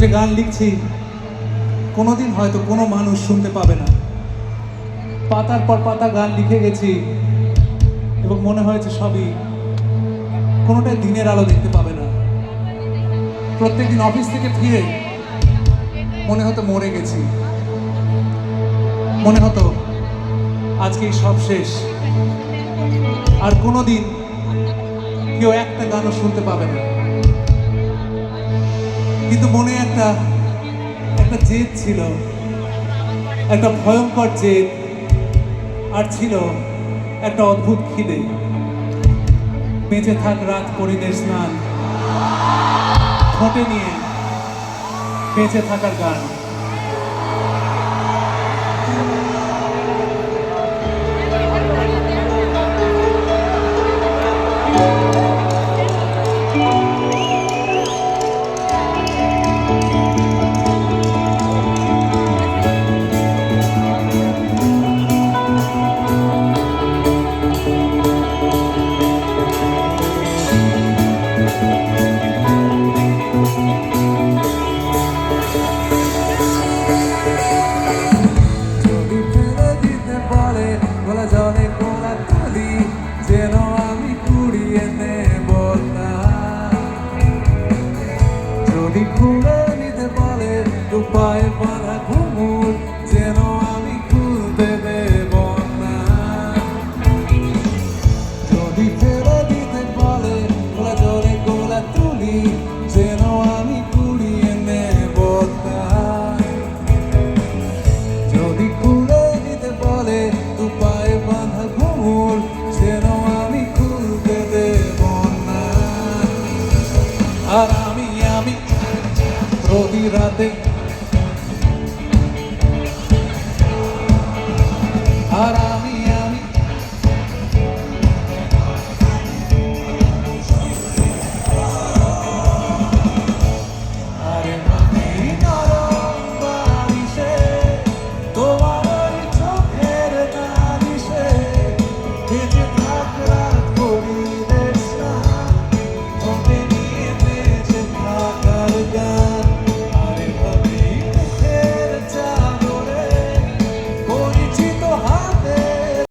যে গান লিখছি কোনোদিন হয়তো কোনো মানুষ শুনতে পাবে না। পাতার পর পাতা গান লিখে গেছি এবং মনে হয়েছে সবই কোনোটাই দিনের আলো দেখতে পাবে না। প্রত্যেকদিন অফিস থেকে ফিরে মনে হতো মরে গেছি, মনে হতো আজকেই সব শেষ, আর কোনোদিন কেউ একটা গানও শুনতে পাবে না। কিন্তু মনে একটা জেদ ছিল, একটা ভয়ঙ্কর জেদ, আর ছিল একটা অদ্ভুত খিদে। বেঁচে থাক রাত পরিদের স্নান, ঠোঁটে নিয়ে বেঁচে থাকার গান। খুলে নিতে বলে দুপায়ে বাঁধা ঘুমুর, যেন আমি খুলতে দেব না। যদি ফেলে দিতে বলে খোলা জলে গোলা তুলি, যেন আমি কুড়িয়ে নেব তা। যদি খুলে দিতে বলে দুপায়ে বাঁধা ঘুমুর, যেন আমি খুলতে দেব না। আর আমি প্রতি রাতে আর